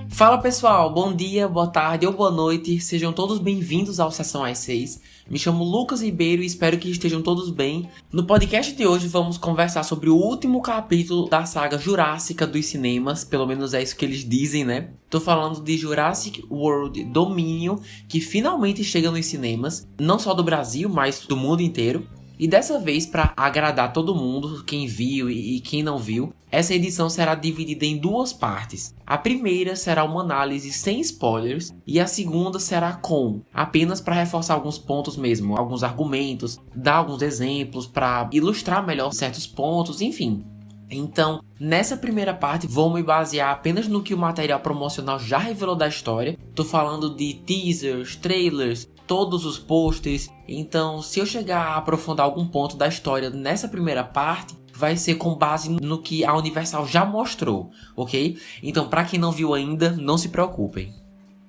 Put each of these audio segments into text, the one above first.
Fala pessoal, bom dia, boa tarde ou boa noite, sejam todos bem-vindos ao Sessão às 6. Me chamo Lucas Ribeiro e espero que estejam todos bem. No podcast de hoje vamos conversar sobre o último capítulo da saga Jurássica dos cinemas, pelo menos é isso que eles dizem, né? Tô falando de Jurassic World Dominion, que finalmente chega nos cinemas, não só do Brasil, mas do mundo inteiro. E dessa vez, para agradar todo mundo, quem viu e quem não viu, essa edição será dividida em duas partes. A primeira será uma análise sem spoilers e a segunda será com, apenas para reforçar alguns pontos mesmo, alguns argumentos, dar alguns exemplos para ilustrar melhor certos pontos, enfim. Então, nessa primeira parte, vou me basear apenas no que o material promocional já revelou da história. Tô falando de teasers, trailers, todos os posters. Então, se eu chegar a aprofundar algum ponto da história nessa primeira parte, vai ser com base no que a Universal já mostrou, ok? Então, para quem não viu ainda, não se preocupem.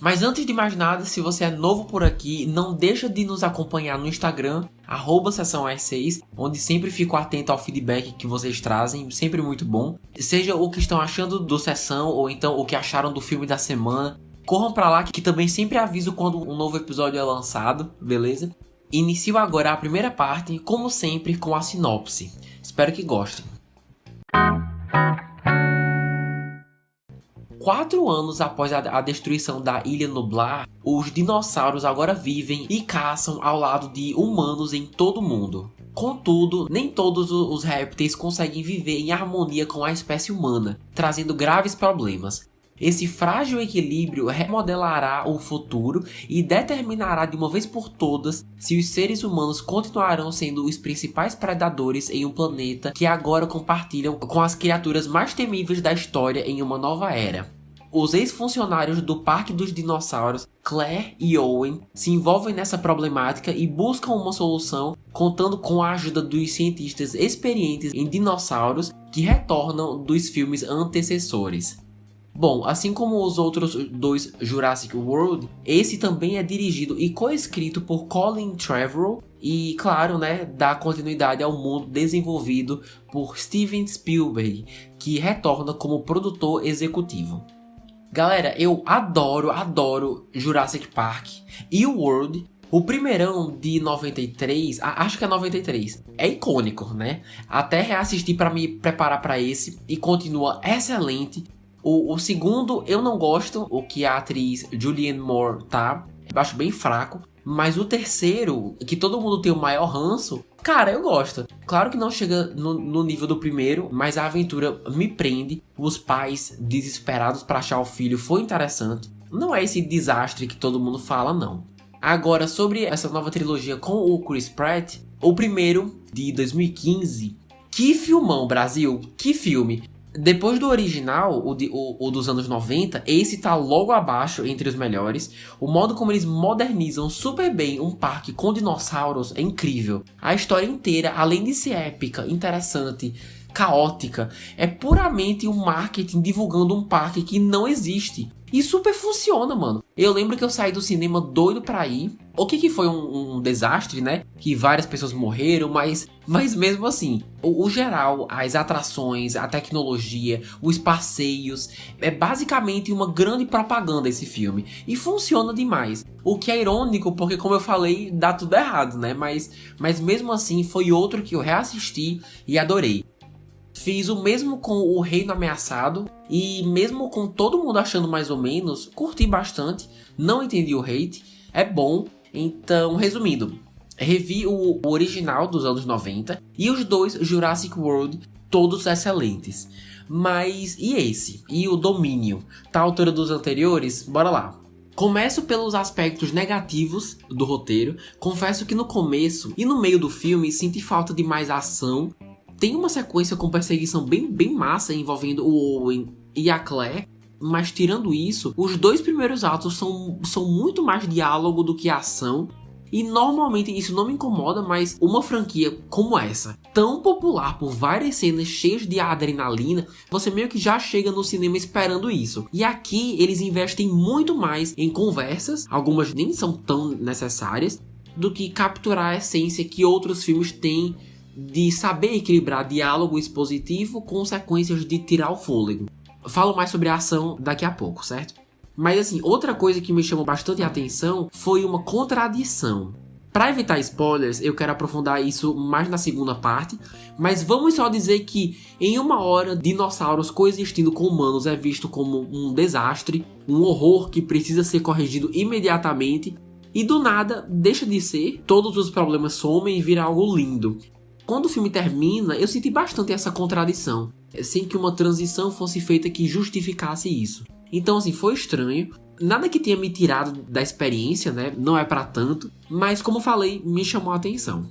Mas antes de mais nada, se você é novo por aqui, não deixa de nos acompanhar no Instagram, @sessãoas6, onde sempre fico atento ao feedback que vocês trazem, sempre muito bom. Seja o que estão achando do Sessão, ou então o que acharam do filme da semana. Corram pra lá que também sempre aviso quando um novo episódio é lançado, beleza? Inicio agora a primeira parte, como sempre, com a sinopse. Espero que gostem. 4 anos após a destruição da Ilha Nublar, os dinossauros agora vivem e caçam ao lado de humanos em todo o mundo. Contudo, nem todos os répteis conseguem viver em harmonia com a espécie humana, trazendo graves problemas. Esse frágil equilíbrio remodelará o futuro e determinará de uma vez por todas se os seres humanos continuarão sendo os principais predadores em um planeta que agora compartilham com as criaturas mais temíveis da história em uma nova era. Os ex-funcionários do Parque dos Dinossauros, Claire e Owen, se envolvem nessa problemática e buscam uma solução, contando com a ajuda dos cientistas experientes em dinossauros que retornam dos filmes antecessores. Bom, assim como os outros dois Jurassic World, esse também é dirigido e coescrito por Colin Trevorrow e, claro, né, dá continuidade ao mundo desenvolvido por Steven Spielberg, que retorna como produtor executivo. Galera, eu adoro Jurassic Park e o World. O primeirão de 93, acho que é 93, é icônico, né? Até reassisti para me preparar para esse e continua excelente. O segundo eu não gosto, o que a atriz Julianne Moore tá, eu acho bem fraco. Mas o terceiro, que todo mundo tem o maior ranço, cara, eu gosto. Claro que não chega no nível do primeiro, mas a aventura me prende. Os pais desesperados para achar o filho foi interessante. Não é esse desastre que todo mundo fala, não. Agora, sobre essa nova trilogia com o Chris Pratt, o primeiro, de 2015, que filmão, Brasil, que filme! Depois do original, o dos anos 90, esse tá logo abaixo entre os melhores. O modo como eles modernizam super bem um parque com dinossauros é incrível. A história inteira, além de ser épica, interessante, caótica, é puramente um marketing divulgando um parque que não existe. E super funciona, mano. Eu lembro que eu saí do cinema doido pra ir. O que foi um desastre, né? Que várias pessoas morreram, mas mesmo assim, o geral, as atrações, a tecnologia, os passeios, é basicamente uma grande propaganda esse filme. E funciona demais. O que é irônico, porque como eu falei, dá tudo errado, né? Mas mesmo assim, foi outro que eu reassisti e adorei. Fiz o mesmo com O Reino Ameaçado e mesmo com todo mundo achando mais ou menos, curti bastante, não entendi o hate, é bom. Então, resumindo, revi o original dos anos 90 e os dois Jurassic World, todos excelentes. Mas e esse? E o Dominion? Tá à altura dos anteriores? Bora lá. Começo pelos aspectos negativos do roteiro. Confesso que no começo e no meio do filme senti falta de mais ação. Tem uma sequência com perseguição bem massa envolvendo o Owen e a Claire, mas tirando isso, os dois primeiros atos são muito mais diálogo do que ação. E normalmente isso não me incomoda, mas uma franquia como essa, tão popular por várias cenas cheias de adrenalina, você meio que já chega no cinema esperando isso. E aqui eles investem muito mais em conversas, algumas nem são tão necessárias, do que capturar a essência que outros filmes têm de saber equilibrar diálogo expositivo com sequências de tirar o fôlego. Falo mais sobre a ação daqui a pouco, certo? Mas assim, outra coisa que me chamou bastante atenção foi uma contradição. Para evitar spoilers, eu quero aprofundar isso mais na segunda parte, mas vamos só dizer que em uma hora, dinossauros coexistindo com humanos é visto como um desastre, um horror que precisa ser corrigido imediatamente, e do nada deixa de ser, todos os problemas somem e vira algo lindo. Quando o filme termina, eu senti bastante essa contradição, sem que uma transição fosse feita que justificasse isso. Então assim, foi estranho. Nada que tenha me tirado da experiência, né? Não é pra tanto. Mas como falei, me chamou a atenção.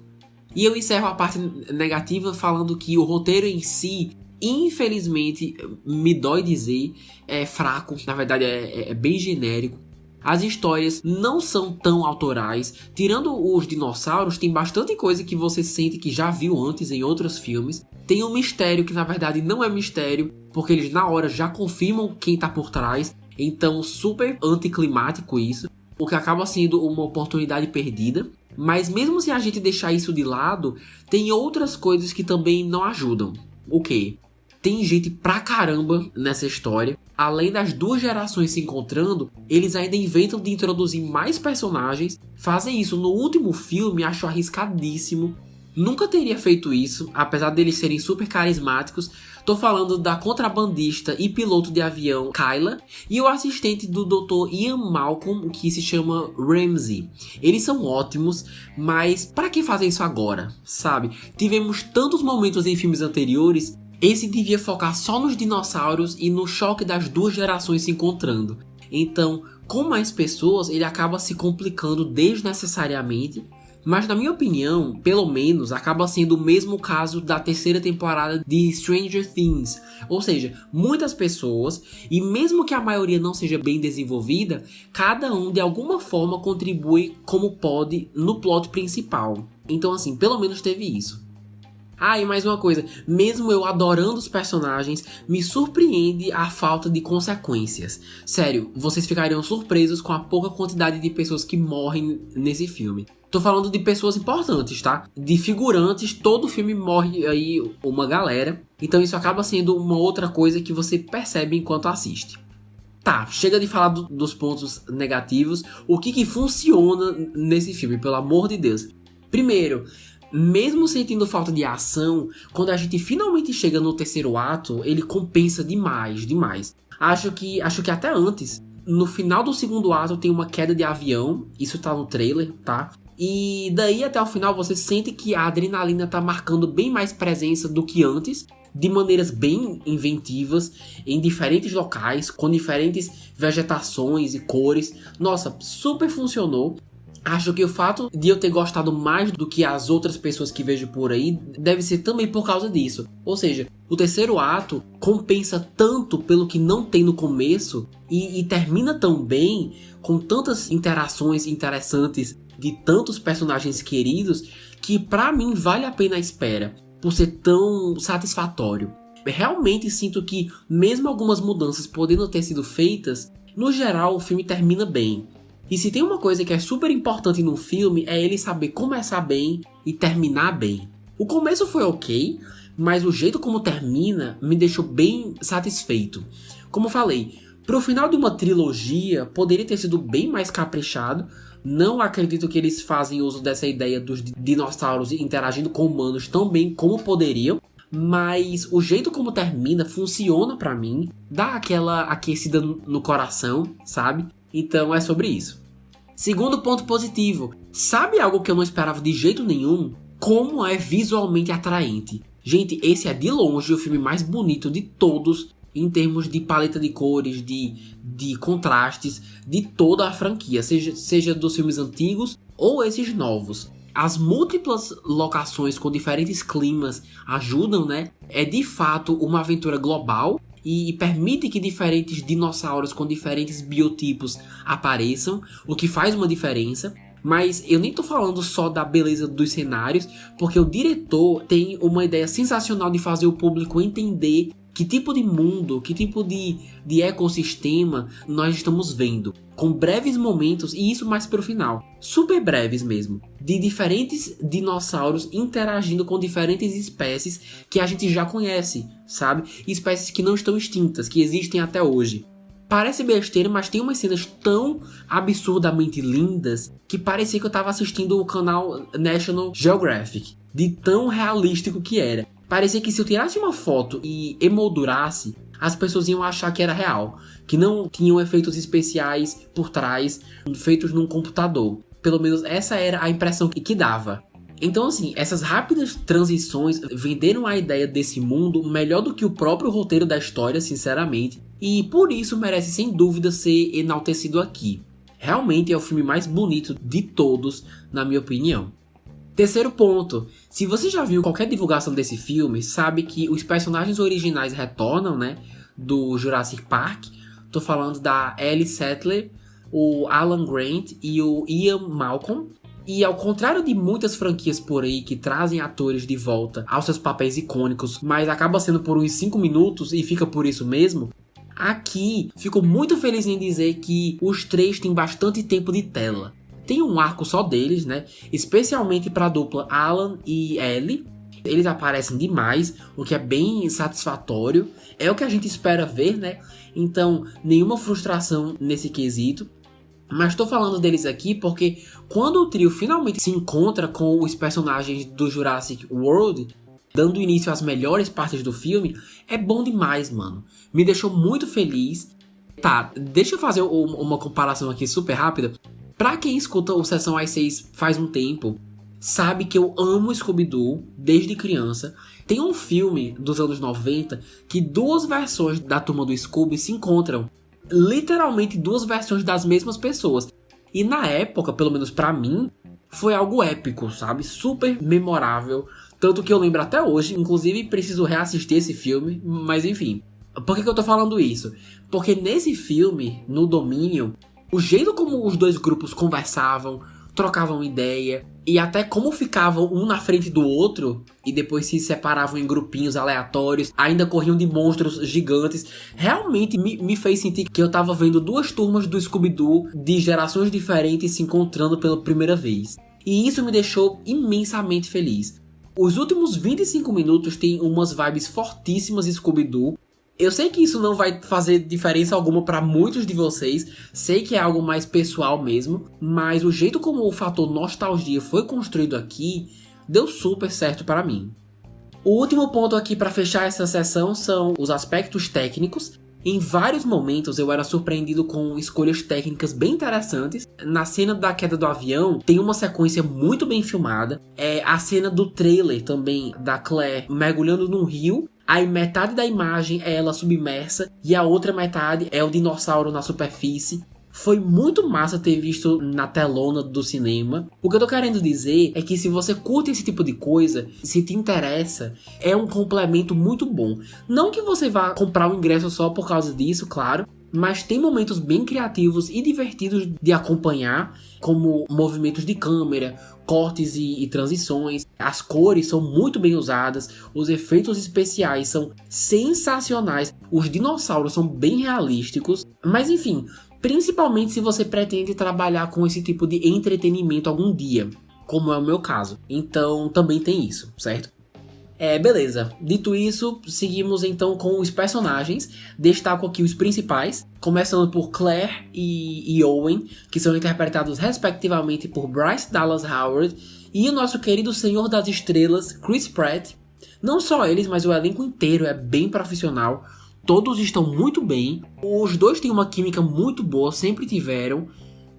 E eu encerro a parte negativa falando que o roteiro em si, infelizmente, me dói dizer, é fraco. Na verdade, é bem genérico. As histórias não são tão autorais. Tirando os dinossauros, tem bastante coisa que você sente que já viu antes em outros filmes. Tem um mistério que na verdade não é mistério, porque eles na hora já confirmam quem tá por trás. Então, super anticlimático isso, o que acaba sendo uma oportunidade perdida. Mas mesmo se a gente deixar isso de lado, tem outras coisas que também não ajudam. O quê? Tem gente pra caramba nessa história. Além das duas gerações se encontrando, eles ainda inventam de introduzir mais personagens. Fazem isso no último filme, acho arriscadíssimo. Nunca teria feito isso, apesar deles serem super carismáticos. Tô falando da contrabandista e piloto de avião Kyla e o assistente do Dr. Ian Malcolm, que se chama Ramsey. Eles são ótimos, mas pra que fazer isso agora, sabe? Tivemos tantos momentos em filmes anteriores, esse devia focar só nos dinossauros e no choque das duas gerações se encontrando. Então, com mais pessoas, ele acaba se complicando desnecessariamente. Mas na minha opinião, pelo menos, acaba sendo o mesmo caso da terceira temporada de Stranger Things. Ou seja, muitas pessoas, e mesmo que a maioria não seja bem desenvolvida, cada um de alguma forma contribui como pode no plot principal. Então assim, pelo menos teve isso. Ah, e mais uma coisa, mesmo eu adorando os personagens, me surpreende a falta de consequências. Sério, vocês ficariam surpresos com a pouca quantidade de pessoas que morrem nesse filme. Tô falando de pessoas importantes, tá? De figurantes, todo filme morre aí uma galera. Então isso acaba sendo uma outra coisa que você percebe enquanto assiste. Tá, chega de falar dos pontos negativos. O que funciona nesse filme, pelo amor de Deus? Primeiro, mesmo sentindo falta de ação, quando a gente finalmente chega no terceiro ato, ele compensa demais. Acho que até antes, no final do segundo ato tem uma queda de avião, isso tá no trailer, tá? E daí até o final você sente que a adrenalina tá marcando bem mais presença do que antes, de maneiras bem inventivas, em diferentes locais, com diferentes vegetações e cores. Nossa, super funcionou. Acho que o fato de eu ter gostado mais do que as outras pessoas que vejo por aí deve ser também por causa disso. Ou seja, o terceiro ato compensa tanto pelo que não tem no começo e termina tão bem, com tantas interações interessantes de tantos personagens queridos, que pra mim vale a pena a espera, por ser tão satisfatório. Realmente sinto que, mesmo algumas mudanças podendo ter sido feitas, no geral o filme termina bem. E se tem uma coisa que é super importante num filme, é ele saber começar bem e terminar bem. O começo foi ok, mas o jeito como termina me deixou bem satisfeito. Como falei, pro final de uma trilogia, poderia ter sido bem mais caprichado. Não acredito que eles fazem uso dessa ideia dos dinossauros interagindo com humanos tão bem como poderiam. Mas o jeito como termina funciona pra mim, dá aquela aquecida no coração, sabe? Então é sobre isso. Segundo ponto positivo, sabe algo que eu não esperava de jeito nenhum? Como é visualmente atraente. Gente, esse é de longe o filme mais bonito de todos, em termos de paleta de cores, de contrastes, de toda a franquia, seja dos filmes antigos ou esses novos. As múltiplas locações com diferentes climas ajudam, né? É de fato uma aventura global e permite que diferentes dinossauros com diferentes biotipos apareçam, o que faz uma diferença. Mas eu nem tô falando só da beleza dos cenários, porque o diretor tem uma ideia sensacional de fazer o público entender Que tipo de mundo, que tipo de ecossistema nós estamos vendo? Com breves momentos, e isso mais pro final, super breves mesmo, de diferentes dinossauros interagindo com diferentes espécies que a gente já conhece, sabe? Espécies que não estão extintas, que existem até hoje. Parece besteira, mas tem umas cenas tão absurdamente lindas que parecia que eu tava assistindo o canal National Geographic, de tão realístico que era. Parecia que se eu tirasse uma foto e emoldurasse, as pessoas iam achar que era real, que não tinham efeitos especiais por trás, feitos num computador. Pelo menos essa era a impressão que dava. Então assim, essas rápidas transições venderam a ideia desse mundo melhor do que o próprio roteiro da história, sinceramente, e por isso merece sem dúvida ser enaltecido aqui. Realmente é o filme mais bonito de todos, na minha opinião. Terceiro ponto, se você já viu qualquer divulgação desse filme, sabe que os personagens originais retornam, né, do Jurassic Park. Tô falando da Ellie Sattler, o Alan Grant e o Ian Malcolm. E ao contrário de muitas franquias por aí que trazem atores de volta aos seus papéis icônicos, mas acaba sendo por uns 5 minutos e fica por isso mesmo, aqui fico muito feliz em dizer que os três têm bastante tempo de tela. Tem um arco só deles, né? Especialmente para a dupla Alan e Ellie. Eles aparecem demais, o que é bem satisfatório. É o que a gente espera ver, né? Então, nenhuma frustração nesse quesito. Mas estou falando deles aqui porque quando o trio finalmente se encontra com os personagens do Jurassic World, dando início às melhores partes do filme, é bom demais, mano. Me deixou muito feliz. Tá, deixa eu fazer uma comparação aqui super rápida. Pra quem escuta o Sessão às 6 faz um tempo, sabe que eu amo Scooby-Doo desde criança. Tem um filme dos anos 90 que duas versões da turma do Scooby se encontram. Literalmente duas versões das mesmas pessoas. E na época, pelo menos pra mim, foi algo épico, sabe? Super memorável. Tanto que eu lembro até hoje, inclusive preciso reassistir esse filme, mas enfim. Por que eu tô falando isso? Porque nesse filme, no Domínio, o jeito como os dois grupos conversavam, trocavam ideia, e até como ficavam um na frente do outro, e depois se separavam em grupinhos aleatórios, ainda corriam de monstros gigantes, realmente me fez sentir que eu tava vendo duas turmas do Scooby-Doo de gerações diferentes se encontrando pela primeira vez. E isso me deixou imensamente feliz. Os últimos 25 minutos têm umas vibes fortíssimas de Scooby-Doo. Eu sei que isso não vai fazer diferença alguma para muitos de vocês, sei que é algo mais pessoal mesmo, mas o jeito como o fator nostalgia foi construído aqui, deu super certo para mim. O último ponto aqui para fechar essa sessão são os aspectos técnicos. Em vários momentos eu era surpreendido com escolhas técnicas bem interessantes. Na cena da queda do avião tem uma sequência muito bem filmada. A cena do trailer também da Claire mergulhando num rio. Aí metade da imagem é ela submersa e a outra metade é o dinossauro na superfície. Foi muito massa ter visto na telona do cinema. O que eu tô querendo dizer é que se você curte esse tipo de coisa, se te interessa, é um complemento muito bom. Não que você vá comprar o ingresso só por causa disso, claro, mas tem momentos bem criativos e divertidos de acompanhar, como movimentos de câmera, cortes e transições. As cores são muito bem usadas, os efeitos especiais são sensacionais, os dinossauros são bem realísticos, mas enfim, principalmente se você pretende trabalhar com esse tipo de entretenimento algum dia, como é o meu caso. Então também tem isso, certo? Beleza. Dito isso, seguimos então com os personagens. Destaco aqui os principais, começando por Claire e Owen, que são interpretados respectivamente por Bryce Dallas Howard e o nosso querido Senhor das Estrelas, Chris Pratt. Não só eles, mas o elenco inteiro é bem profissional. Todos estão muito bem. Os dois têm uma química muito boa, sempre tiveram.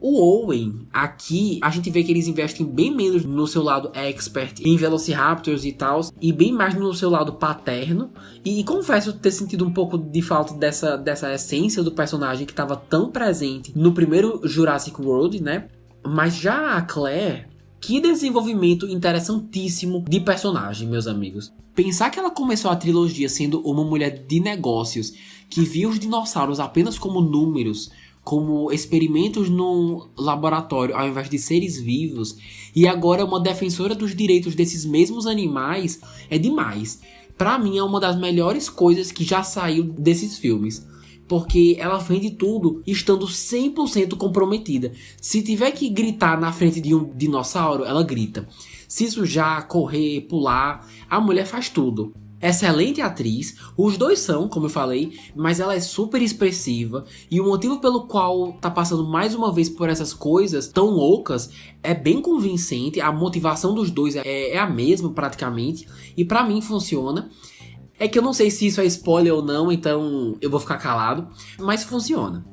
O Owen, aqui, a gente vê que eles investem bem menos no seu lado expert em Velociraptors e tal, e bem mais no seu lado paterno. E confesso ter sentido um pouco de falta dessa essência do personagem que estava tão presente no primeiro Jurassic World, né? Mas já a Claire, que desenvolvimento interessantíssimo de personagem, meus amigos. Pensar que ela começou a trilogia sendo uma mulher de negócios, que via os dinossauros apenas como números, como experimentos num laboratório ao invés de seres vivos, e agora é uma defensora dos direitos desses mesmos animais, é demais. pra mim é uma das melhores coisas que já saiu desses filmes. Porque ela vende tudo estando 100% comprometida. Se tiver que gritar na frente de um dinossauro, ela grita. Se sujar, correr, pular, a mulher faz tudo. Excelente atriz, os dois são, como eu falei, mas ela é super expressiva e o motivo pelo qual tá passando mais uma vez por essas coisas tão loucas é bem convincente, a motivação dos dois é a mesma praticamente e pra mim funciona. É que eu não sei se isso é spoiler ou não, então eu vou ficar calado, mas funciona.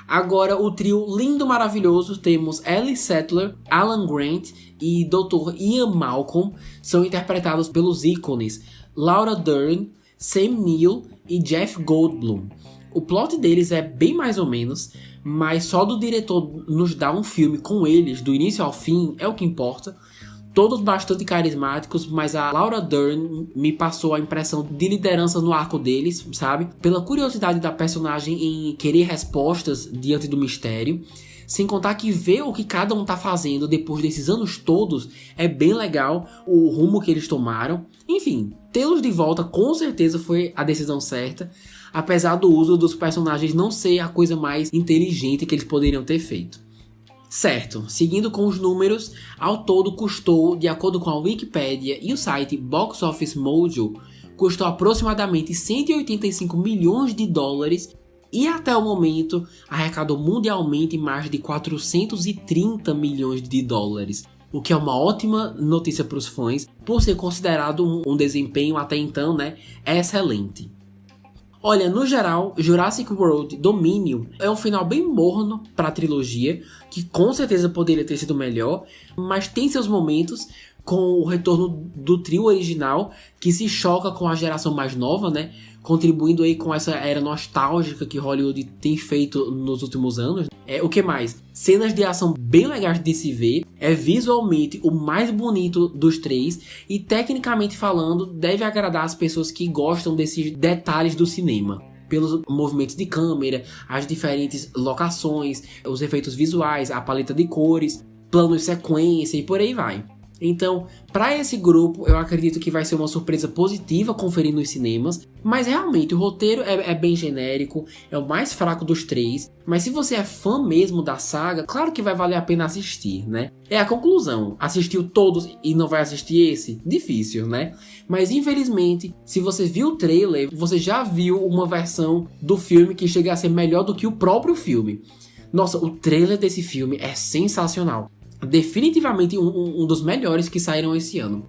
Agora, o trio lindo, maravilhoso, temos Ellie Sattler, Alan Grant e Dr. Ian Malcolm, são interpretados pelos ícones Laura Dern, Sam Neill e Jeff Goldblum. O plot deles é bem mais ou menos, mas só do diretor nos dar um filme com eles, do início ao fim, é o que importa. Todos bastante carismáticos, mas a Laura Dern me passou a impressão de liderança no arco deles, sabe? Pela curiosidade da personagem em querer respostas diante do mistério. Sem contar que ver o que cada um tá fazendo depois desses anos todos é bem legal, o rumo que eles tomaram. Enfim, tê-los de volta com certeza foi a decisão certa, apesar do uso dos personagens não ser a coisa mais inteligente que eles poderiam ter feito. Certo, seguindo com os números, ao todo custou, de acordo com a Wikipedia e o site Box Office Mojo, custou aproximadamente 185 milhões de dólares e até o momento arrecadou mundialmente mais de 430 milhões de dólares, o que é uma ótima notícia para os fãs, por ser considerado um desempenho até então, excelente. Olha, no geral, Jurassic World Dominion é um final bem morno para a trilogia, que com certeza poderia ter sido melhor, mas tem seus momentos, com o retorno do trio original, que se choca com a geração mais nova, contribuindo aí com essa era nostálgica que Hollywood tem feito nos últimos anos. O que mais? Cenas de ação bem legais de se ver, é visualmente o mais bonito dos três e tecnicamente falando deve agradar as pessoas que gostam desses detalhes do cinema. Pelos movimentos de câmera, as diferentes locações, os efeitos visuais, a paleta de cores, planos sequência e por aí vai. Então, para esse grupo, eu acredito que vai ser uma surpresa positiva conferir nos cinemas, mas realmente o roteiro é bem genérico, é o mais fraco dos três, mas se você é fã mesmo da saga, claro que vai valer a pena assistir, É a conclusão, assistiu todos e não vai assistir esse? Difícil, Mas infelizmente, se você viu o trailer, você já viu uma versão do filme que chega a ser melhor do que o próprio filme. Nossa, o trailer desse filme é sensacional. Definitivamente um dos melhores que saíram esse ano.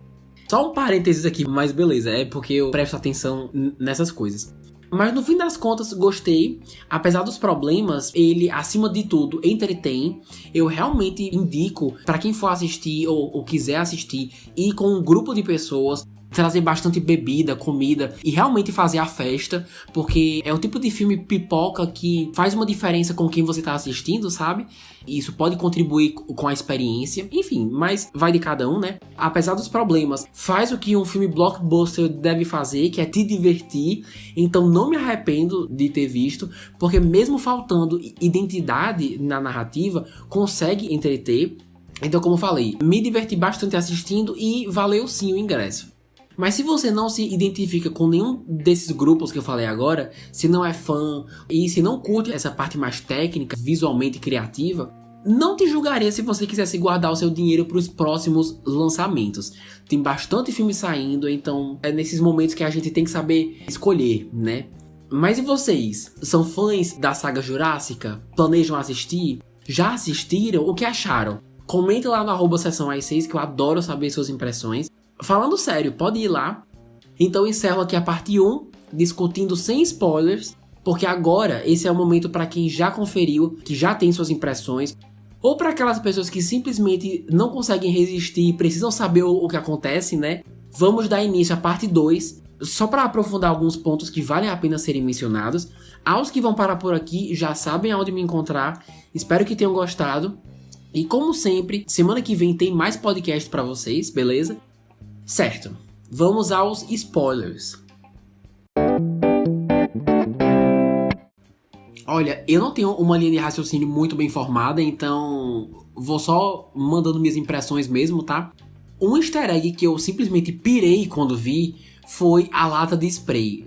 Só um parênteses aqui, mas beleza, é porque eu presto atenção nessas coisas. Mas no fim das contas, gostei. Apesar dos problemas, ele, acima de tudo, entretém. Eu realmente indico para quem for assistir ou quiser assistir, ir com um grupo de pessoas, trazer bastante bebida, comida e realmente fazer a festa, porque é o tipo de filme pipoca que faz uma diferença com quem você tá assistindo, sabe? E isso pode contribuir com a experiência, enfim, mas vai de cada um, Apesar dos problemas, faz o que um filme blockbuster deve fazer, que é te divertir, então não me arrependo de ter visto, porque mesmo faltando identidade na narrativa, consegue entreter. Então, como eu falei, me diverti bastante assistindo e valeu sim o ingresso. Mas se você não se identifica com nenhum desses grupos que eu falei agora, se não é fã e se não curte essa parte mais técnica, visualmente criativa, não te julgaria se você quisesse guardar o seu dinheiro para os próximos lançamentos. Tem bastante filme saindo, então é nesses momentos que a gente tem que saber escolher, Mas e vocês? São fãs da saga Jurássica? Planejam assistir? Já assistiram? O que acharam? Comente lá no @sessãoas6 que eu adoro saber suas impressões. Falando sério, pode ir lá. Então encerro aqui a parte 1, discutindo sem spoilers, porque agora esse é o momento para quem já conferiu, que já tem suas impressões, ou para aquelas pessoas que simplesmente não conseguem resistir e precisam saber o que acontece, Vamos dar início à parte 2, só para aprofundar alguns pontos que valem a pena serem mencionados. Aos que vão parar por aqui já sabem aonde me encontrar, espero que tenham gostado. E como sempre, semana que vem tem mais podcast para vocês, beleza? Certo, vamos aos spoilers. Olha, eu não tenho uma linha de raciocínio muito bem formada, então vou só mandando minhas impressões mesmo, tá? Um easter egg que eu simplesmente pirei quando vi foi a lata de spray.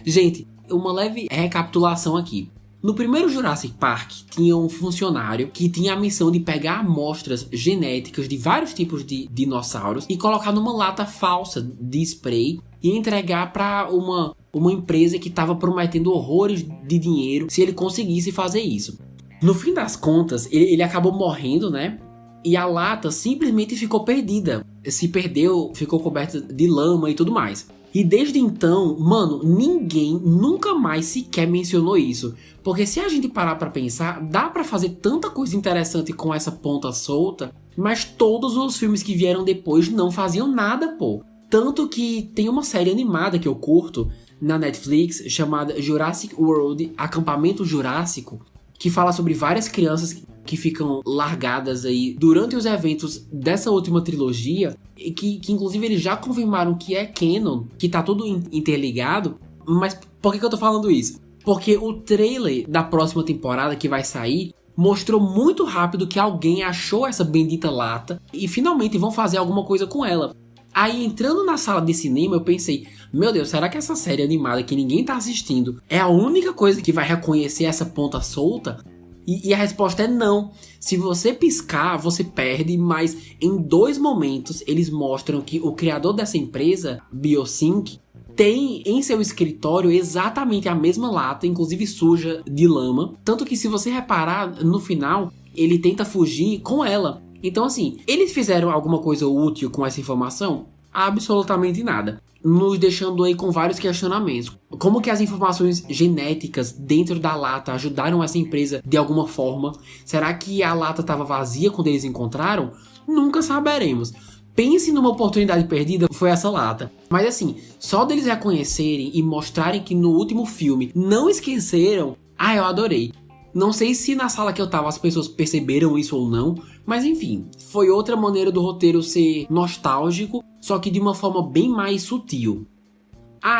Gente, uma leve recapitulação aqui. No primeiro Jurassic Park, tinha um funcionário que tinha a missão de pegar amostras genéticas de vários tipos de dinossauros e colocar numa lata falsa de spray e entregar para uma empresa que estava prometendo horrores de dinheiro se ele conseguisse fazer isso. No fim das contas, ele acabou morrendo, né? E a lata simplesmente ficou perdida. Se perdeu, ficou coberta de lama e tudo mais. E desde então, mano, ninguém nunca mais sequer mencionou isso. Porque se a gente parar pra pensar, dá pra fazer tanta coisa interessante com essa ponta solta, mas todos os filmes que vieram depois não faziam nada, pô. Tanto que tem uma série animada que eu curto na Netflix, chamada Jurassic World, Acampamento Jurássico, que fala sobre várias crianças que ficam largadas aí durante os eventos dessa última trilogia, e que inclusive eles já confirmaram que é canon, que tá tudo interligado. Mas por que eu tô falando isso? Porque o trailer da próxima temporada que vai sair mostrou muito rápido que alguém achou essa bendita lata e finalmente vão fazer alguma coisa com ela. Aí, entrando na sala de cinema, eu pensei, meu Deus, será que essa série animada que ninguém tá assistindo é a única coisa que vai reconhecer essa ponta solta? E a resposta é não. Se você piscar, você perde, mas em 2 momentos eles mostram que o criador dessa empresa, Biosync, tem em seu escritório exatamente a mesma lata, inclusive suja de lama. Tanto que se você reparar, no final, ele tenta fugir com ela. Então assim, eles fizeram alguma coisa útil com essa informação? Absolutamente nada. Nos deixando aí com vários questionamentos. Como que as informações genéticas dentro da lata ajudaram essa empresa de alguma forma? Será que a lata estava vazia quando eles encontraram? Nunca saberemos. Pense numa oportunidade perdida, foi essa lata. Mas assim, só deles reconhecerem e mostrarem que no último filme não esqueceram, eu adorei. Não sei se na sala que eu tava as pessoas perceberam isso ou não, mas enfim, foi outra maneira do roteiro ser nostálgico, só que de uma forma bem mais sutil.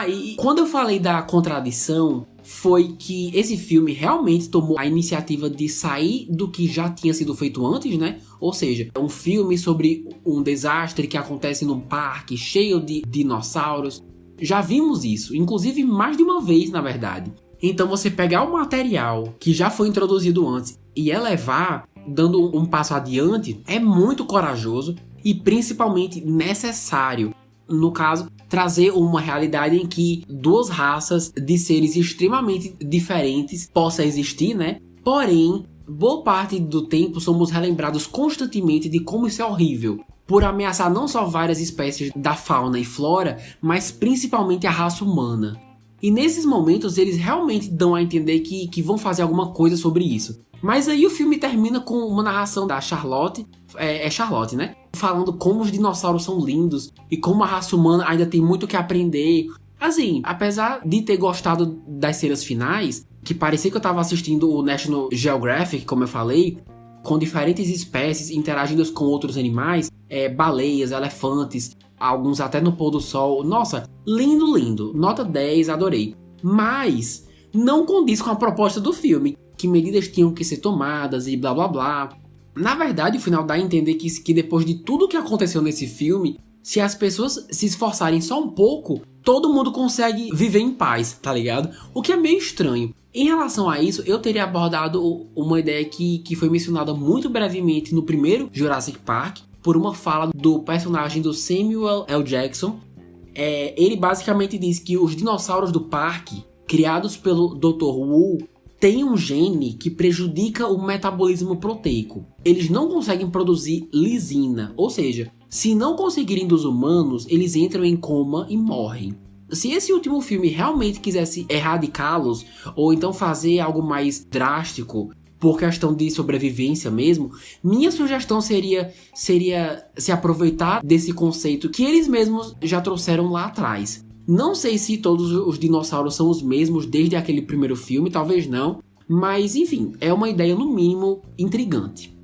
E quando eu falei da contradição, foi que esse filme realmente tomou a iniciativa de sair do que já tinha sido feito antes, né? Ou seja, é um filme sobre um desastre que acontece num parque cheio de dinossauros. Já vimos isso, inclusive mais de uma vez, na verdade. Então você pegar o material que já foi introduzido antes e elevar, dando um passo adiante, é muito corajoso e principalmente necessário. No caso, trazer uma realidade em que 2 raças de seres extremamente diferentes possa existir, né? Porém, boa parte do tempo somos relembrados constantemente de como isso é horrível, por ameaçar não só várias espécies da fauna e flora, mas principalmente a raça humana. E nesses momentos eles realmente dão a entender que vão fazer alguma coisa sobre isso. Mas aí o filme termina com uma narração da Charlotte, Charlotte, né? Falando como os dinossauros são lindos e como a raça humana ainda tem muito o que aprender. Assim, apesar de ter gostado das cenas finais, que parecia que eu tava assistindo o National Geographic, como eu falei, com diferentes espécies interagindo com outros animais, baleias, elefantes, alguns até no pôr do sol. Nossa, lindo, lindo. Nota 10, adorei. Mas não condiz com a proposta do filme, que medidas tinham que ser tomadas e blá blá blá. Na verdade, o final dá a entender que depois de tudo que aconteceu nesse filme, se as pessoas se esforçarem só um pouco, todo mundo consegue viver em paz, tá ligado? O que é meio estranho. Em relação a isso, eu teria abordado uma ideia que foi mencionada muito brevemente no primeiro Jurassic Park, por uma fala do personagem do Samuel L. Jackson. Ele basicamente diz que os dinossauros do parque, criados pelo Dr. Wu, têm um gene que prejudica o metabolismo proteico. Eles não conseguem produzir lisina, ou seja, se não conseguirem dos humanos, eles entram em coma e morrem. Se esse último filme realmente quisesse erradicá-los, ou então fazer algo mais drástico, por questão de sobrevivência mesmo, minha sugestão seria se aproveitar desse conceito que eles mesmos já trouxeram lá atrás. Não sei se todos os dinossauros são os mesmos desde aquele primeiro filme, talvez não, mas enfim, é uma ideia no mínimo intrigante.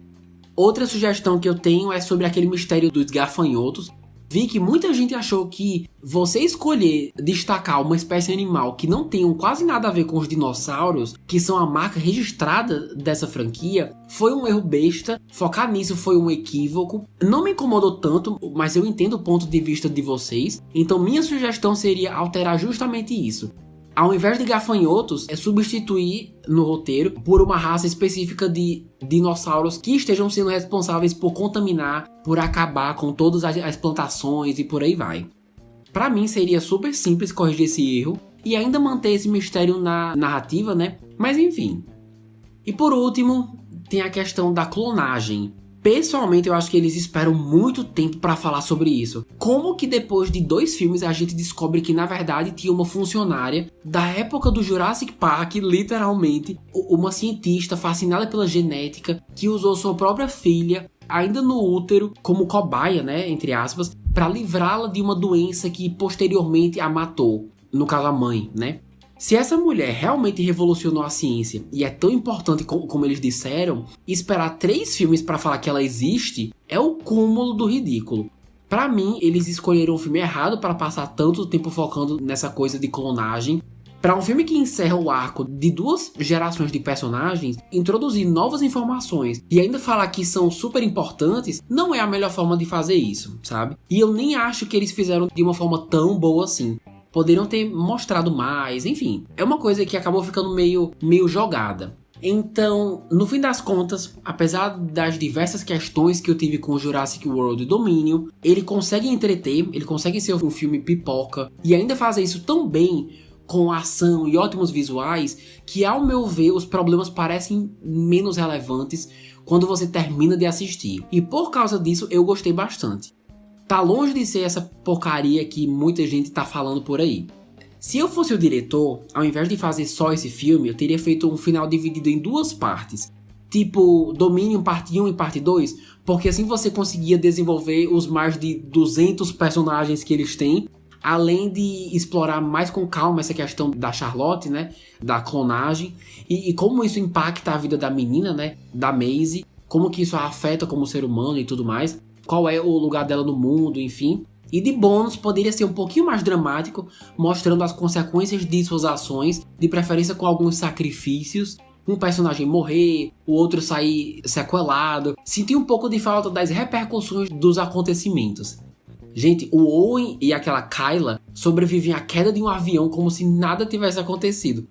Outra sugestão que eu tenho é sobre aquele mistério dos gafanhotos, vi que muita gente achou que você escolher destacar uma espécie animal que não tem quase nada a ver com os dinossauros, que são a marca registrada dessa franquia, foi um erro besta. Focar nisso foi um equívoco. Não me incomodou tanto, mas eu entendo o ponto de vista de vocês. Então minha sugestão seria alterar justamente isso. Ao invés de gafanhotos, é substituir no roteiro por uma raça específica de dinossauros que estejam sendo responsáveis por contaminar, por acabar com todas as plantações e por aí vai. Pra mim seria super simples corrigir esse erro e ainda manter esse mistério na narrativa, né? Mas enfim. E por último, tem a questão da clonagem. Pessoalmente, eu acho que eles esperam muito tempo pra falar sobre isso. Como que depois de 2 filmes a gente descobre que na verdade tinha uma funcionária da época do Jurassic Park, literalmente, uma cientista fascinada pela genética que usou sua própria filha, ainda no útero, como cobaia, né, entre aspas, pra livrá-la de uma doença que posteriormente a matou, no caso a mãe, né? Se essa mulher realmente revolucionou a ciência e é tão importante como eles disseram, esperar 3 filmes pra falar que ela existe é o cúmulo do ridículo. Pra mim, eles escolheram o filme errado para passar tanto tempo focando nessa coisa de clonagem. Pra um filme que encerra o arco de 2 gerações de personagens, introduzir novas informações e ainda falar que são super importantes, não é a melhor forma de fazer isso, sabe? E eu nem acho que eles fizeram de uma forma tão boa assim. Poderiam ter mostrado mais, enfim. É uma coisa que acabou ficando meio jogada. Então, no fim das contas, apesar das diversas questões que eu tive com o Jurassic World Dominion, ele consegue entreter, ele consegue ser um filme pipoca e ainda fazer isso tão bem, com ação e ótimos visuais, que ao meu ver os problemas parecem menos relevantes quando você termina de assistir. E por causa disso eu gostei bastante. Tá longe de ser essa porcaria que muita gente tá falando por aí. Se eu fosse o diretor, ao invés de fazer só esse filme, eu teria feito um final dividido em 2 partes. Tipo, Dominion parte 1 e parte 2, porque assim você conseguia desenvolver os mais de 200 personagens que eles têm, além de explorar mais com calma essa questão da Charlotte, né, da clonagem, e como isso impacta a vida da menina, né, da Maisie, como que isso a afeta como ser humano e tudo mais. Qual é o lugar dela no mundo, enfim. E de bônus, poderia ser um pouquinho mais dramático, mostrando as consequências de suas ações, de preferência com alguns sacrifícios. Um personagem morrer, o outro sair sequelado. Sentir um pouco de falta das repercussões dos acontecimentos. Gente, o Owen e aquela Kyla sobrevivem à queda de um avião como se nada tivesse acontecido.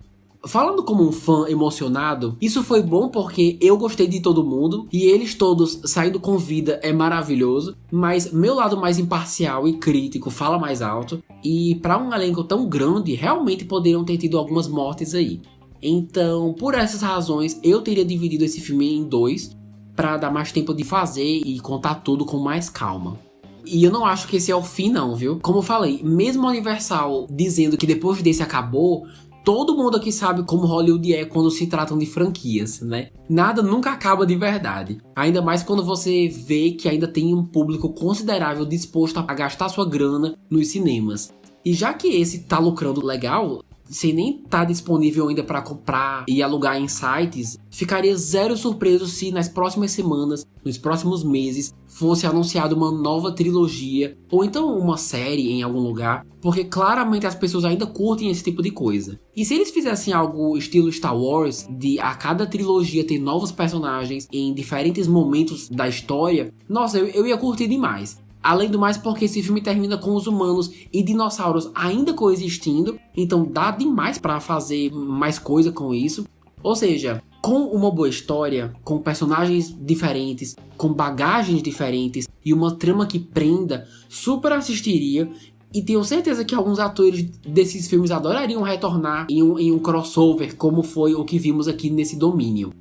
Falando como um fã emocionado, isso foi bom porque eu gostei de todo mundo e eles todos saindo com vida é maravilhoso, mas meu lado mais imparcial e crítico fala mais alto e para um elenco tão grande realmente poderiam ter tido algumas mortes aí. Então, por essas razões, eu teria dividido esse filme em 2 para dar mais tempo de fazer e contar tudo com mais calma. E eu não acho que esse é o fim não, viu? Como eu falei, mesmo a Universal dizendo que depois desse acabou, todo mundo aqui sabe como Hollywood é quando se tratam de franquias, né? Nada nunca acaba de verdade. Ainda mais quando você vê que ainda tem um público considerável disposto a gastar sua grana nos cinemas. E já que esse tá lucrando legal, sem nem tá disponível ainda para comprar e alugar em sites, ficaria zero surpreso se nas próximas semanas, nos próximos meses, fosse anunciada uma nova trilogia ou então uma série em algum lugar, porque claramente as pessoas ainda curtem esse tipo de coisa. E se eles fizessem algo estilo Star Wars, de a cada trilogia ter novos personagens em diferentes momentos da história, nossa, eu ia curtir demais. Além do mais, porque esse filme termina com os humanos e dinossauros ainda coexistindo, então dá demais pra fazer mais coisa com isso. Ou seja, com uma boa história, com personagens diferentes, com bagagens diferentes e uma trama que prenda, super assistiria. E tenho certeza que alguns atores desses filmes adorariam retornar em um crossover, como foi o que vimos aqui nesse Domínio.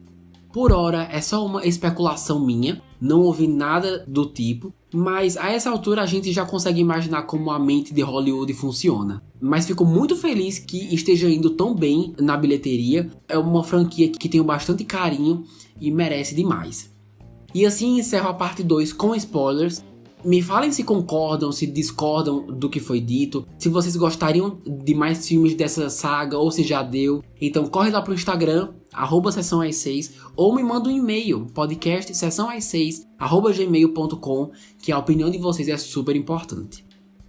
Por hora é só uma especulação minha, não ouvi nada do tipo, mas a essa altura a gente já consegue imaginar como a mente de Hollywood funciona. Mas fico muito feliz que esteja indo tão bem na bilheteria, é uma franquia que tenho bastante carinho e merece demais. E assim encerro a parte 2 com spoilers. Me falem se concordam, se discordam do que foi dito, se vocês gostariam de mais filmes dessa saga ou se já deu. Então corre lá pro Instagram @sessãoas6, ou me manda um e-mail, podcastsessãoas6@gmail.com, que a opinião de vocês é super importante.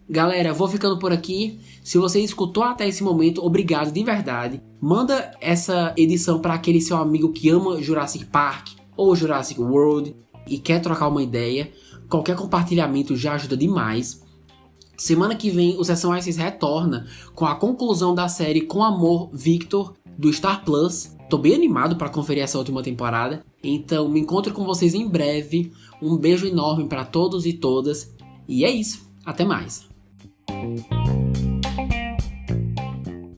Galera, vou ficando por aqui. Se você escutou até esse momento, obrigado de verdade. Manda essa edição para aquele seu amigo que ama Jurassic Park ou Jurassic World e quer trocar uma ideia. Qualquer compartilhamento já ajuda demais. Semana que vem o Sessão A6 retorna com a conclusão da série Com Amor, Victor, do Star Plus. Tô bem animado para conferir essa última temporada. Então me encontro com vocês em breve. Um beijo enorme para todos e todas. E é isso. Até mais.